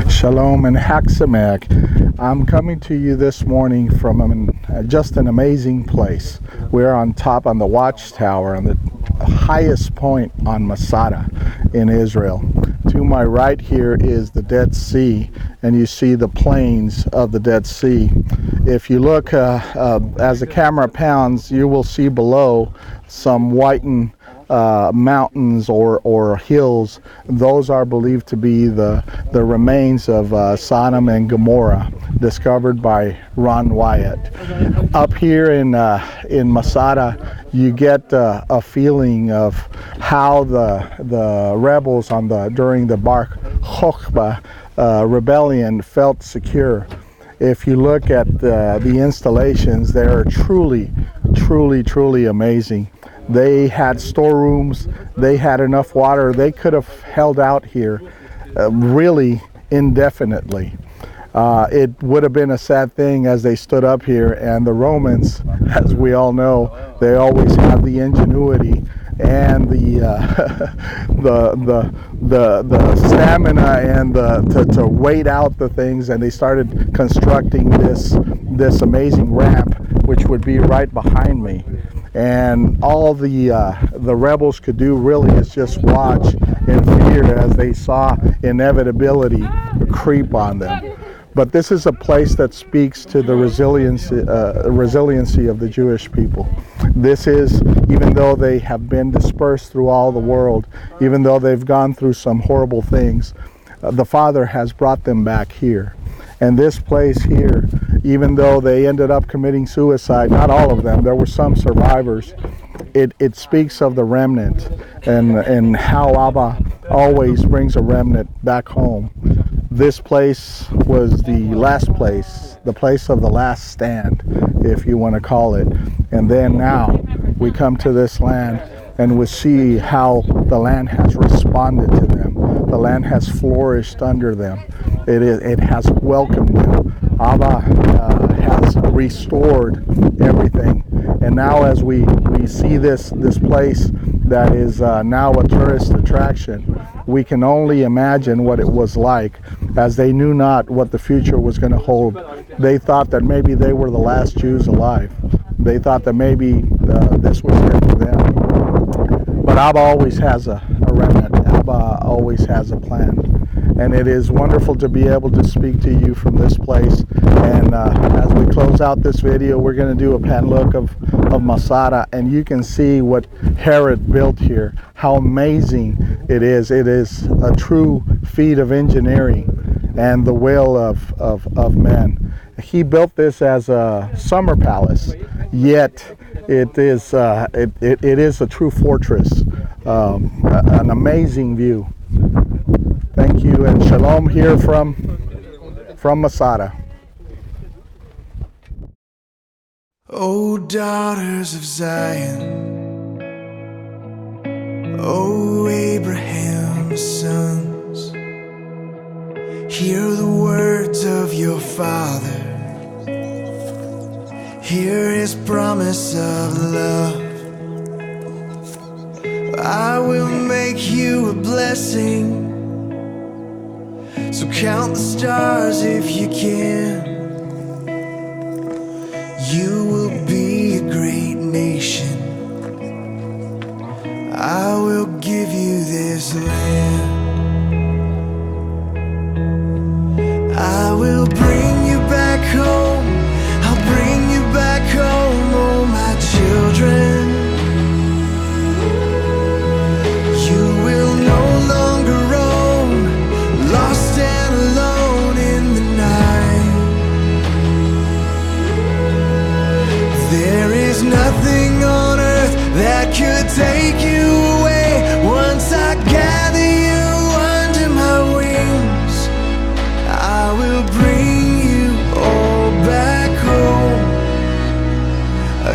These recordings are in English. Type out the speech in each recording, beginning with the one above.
Shalom and Haksamek. I'm coming to you this morning from just an amazing place. We're on top on the watchtower on the highest point on Masada in Israel. To my right here is the Dead Sea, and you see the plains of the Dead Sea. If you look as the camera pounds, you will see below some whitened mountains or hills. Those are believed to be the remains of Sodom and Gomorrah, discovered by Ron Wyatt. Up here in Masada, you get a feeling of how the rebels during the Bar Kokhba rebellion felt secure. If you look at the installations, they are truly amazing. They had storerooms, they had enough water, they could have held out here really indefinitely. It would have been a sad thing as they stood up here, and the Romans, as we all know, they always have the ingenuity and the stamina and to wait out the things, and they started constructing this amazing ramp, which would be right behind me. And all the rebels could do really is just watch in fear as they saw inevitability creep on them. But this is a place that speaks to the resiliency of the Jewish people. This is, even though they have been dispersed through all the world, even though they've gone through some horrible things, the Father has brought them back here. And this place here, even though they ended up committing suicide, not all of them, there were some survivors, it speaks of the remnant and how Abba always brings a remnant back home. This place was the last place, the place of the last stand, if you want to call it. And then now we come to this land and we see how the land has responded to them. The land has flourished under them. It has welcomed them. Abba has restored everything. And now as we see this place that is now a tourist attraction, we can only imagine what it was like, as they knew not what the future was going to hold. They thought that maybe they were the last Jews alive. They thought that maybe this was it for them. But Abba always has a remnant. Abba always has a plan. And it is wonderful to be able to speak to you from this place. And as we close out this video, we're going to do a pan look of Masada, and you can see what Herod built here, how amazing it is. It is a true feat of engineering and the will of men. He built this as a summer palace, yet it is a true fortress, an amazing view. Thank you, and shalom here from Masada. O daughters of Zion, O Abraham's sons, hear the words of your father, hear his promise of love. I will make you a blessing, so count the stars if you can. You will be a great nation. I will give you this land. I will bring you back home. I'll bring you back home, oh my children. You will no longer roam, lost and alone in the night. There is nothing on earth that could take you away. Once I gather you under my wings, I will bring you all back home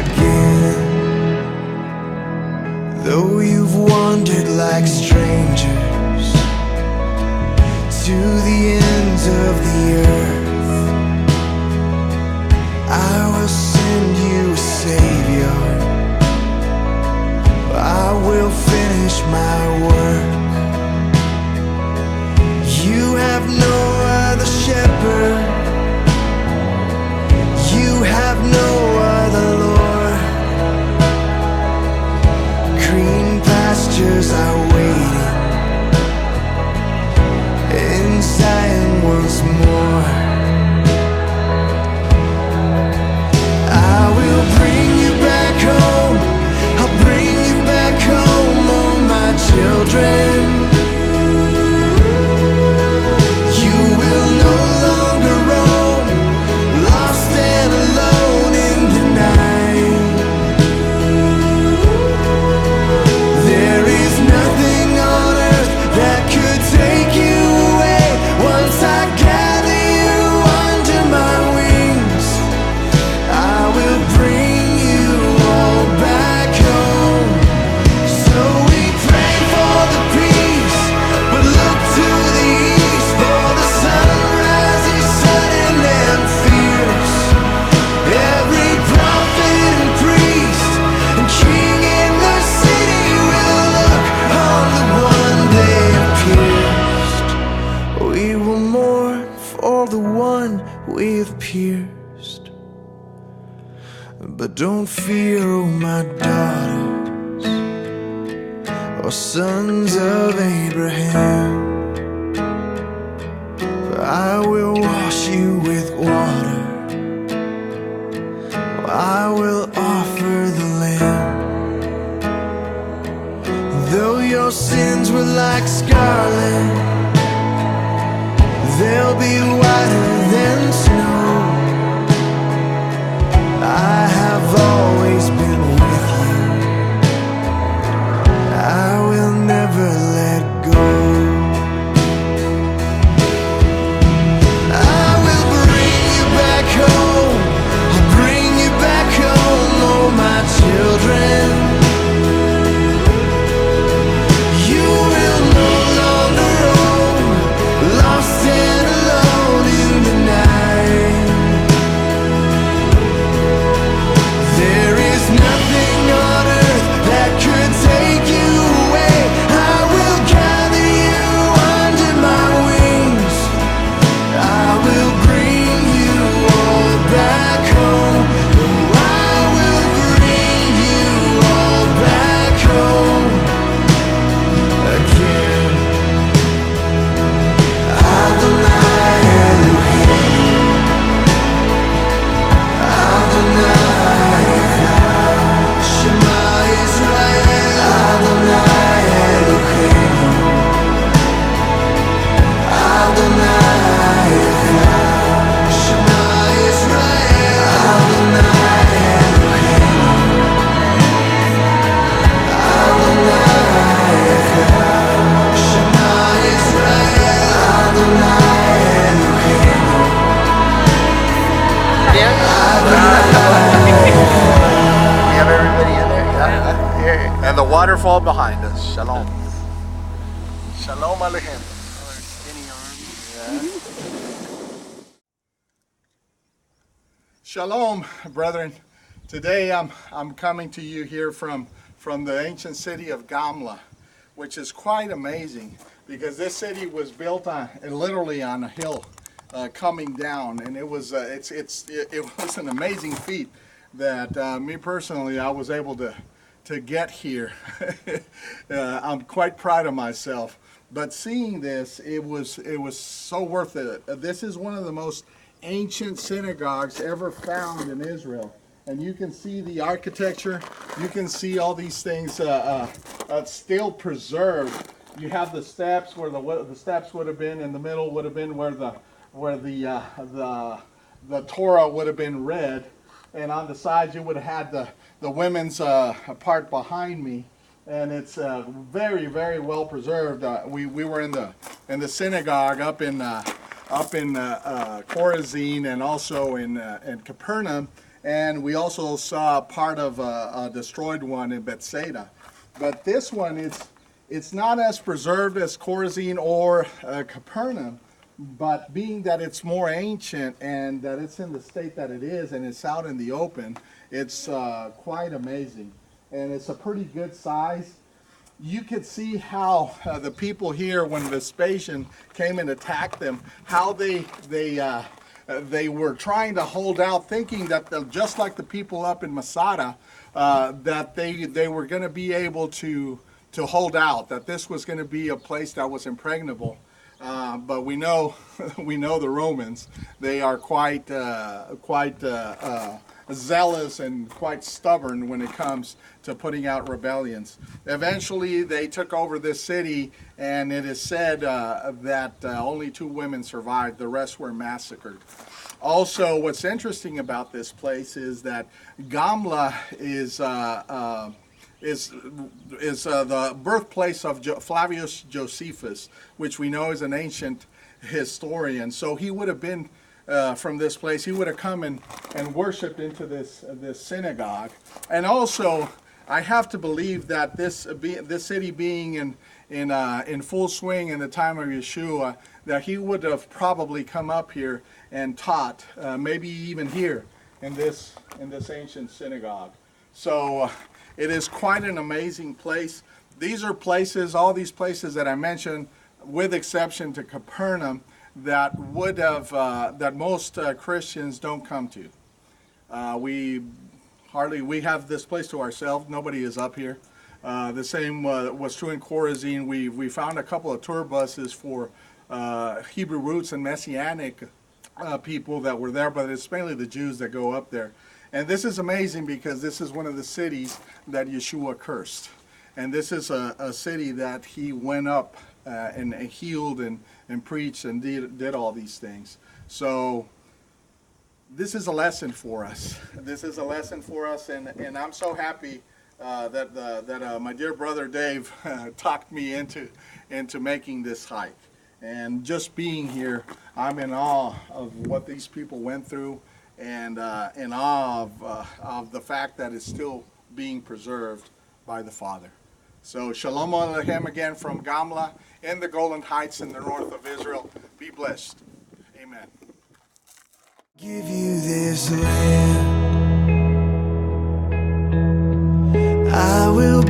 again. Though you've wandered like strangers to the ends of the earth, I will send you a Savior. I will finish my work. You have no Don't fear, oh my daughters, or sons of Abraham, for I will wash you with water, I will offer the Lamb. Though your sins were like scarlet, they'll be whiter than snow. I have always been with you, I will never let go. I will bring you back home, I'll bring you back home, oh my children. You will no longer roam, lost and alone in the night. There is nothing on earth that could take you away. I will gather you under my wings, I will bring you all back home. Oh, I will bring you all back home again. Adonai Elohim, Adonai Shema Israel, Adonai Elohim, Adonai Shema Israel, Adonai Elohim, Adonai Shema Israel, Adonai Elohim. We have everybody in there. Yeah. Here. And the waterfall behind us. Shalom. Shalom Aleichem. Shalom, brethren. Today I'm coming to you here from the ancient city of Gamla, which is quite amazing because this city was built literally on a hill coming down, and it was it was an amazing feat that me personally I was able to get here. I'm quite proud of myself. But seeing this, it was so worth it. This is one of the most ancient synagogues ever found in Israel, and you can see the architecture. You can see all these things still preserved. You have the steps where the steps would have been. In the middle would have been where the Torah would have been read, and on the sides you would have had the women's part behind me. And it's very, very well preserved. We were in the synagogue up in Chorazin and also in Capernaum, and we also saw part of a destroyed one in Bethsaida. But this one, it's not as preserved as Chorazin or Capernaum, but being that it's more ancient and that it's in the state that it is and it's out in the open, it's quite amazing. And it's a pretty good size. You could see how the people here, when Vespasian came and attacked them, how they were trying to hold out, thinking that just like the people up in Masada, that they were going to be able to hold out, that this was going to be a place that was impregnable. But we know the Romans. They are quite zealous and quite stubborn when it comes to putting out rebellions. Eventually they took over this city, and it is said that only 2 women survived. The rest were massacred. Also, what's interesting about this place is that Gamla is the birthplace of Flavius Josephus, which we know is an ancient historian. So he would have been from this place. He would have come and worshipped into this synagogue. And also, I have to believe that this city being in full swing in the time of Yeshua, that he would have probably come up here and taught, maybe even here in this ancient synagogue. So it is quite an amazing place. These are places, all these places that I mentioned, with exception to Capernaum, that that most Christians don't come to. We hardly, we have this place to ourselves. Nobody is up here. The same was true in Chorazin. We found a couple of tour buses for Hebrew roots and Messianic people that were there, but it's mainly the Jews that go up there. And this is amazing because this is one of the cities that Yeshua cursed. And this is a city that he went up and healed and preached and did all these things. So this is a lesson for us. This is a lesson for us, and I'm so happy that my dear brother Dave talked me into making this hike. And just being here, I'm in awe of what these people went through, and in awe of the fact that it's still being preserved by the Father. So Shalom Aleichem again from Gamla in the Golden Heights in the north of Israel. Be blessed. Amen. Give you this land. I will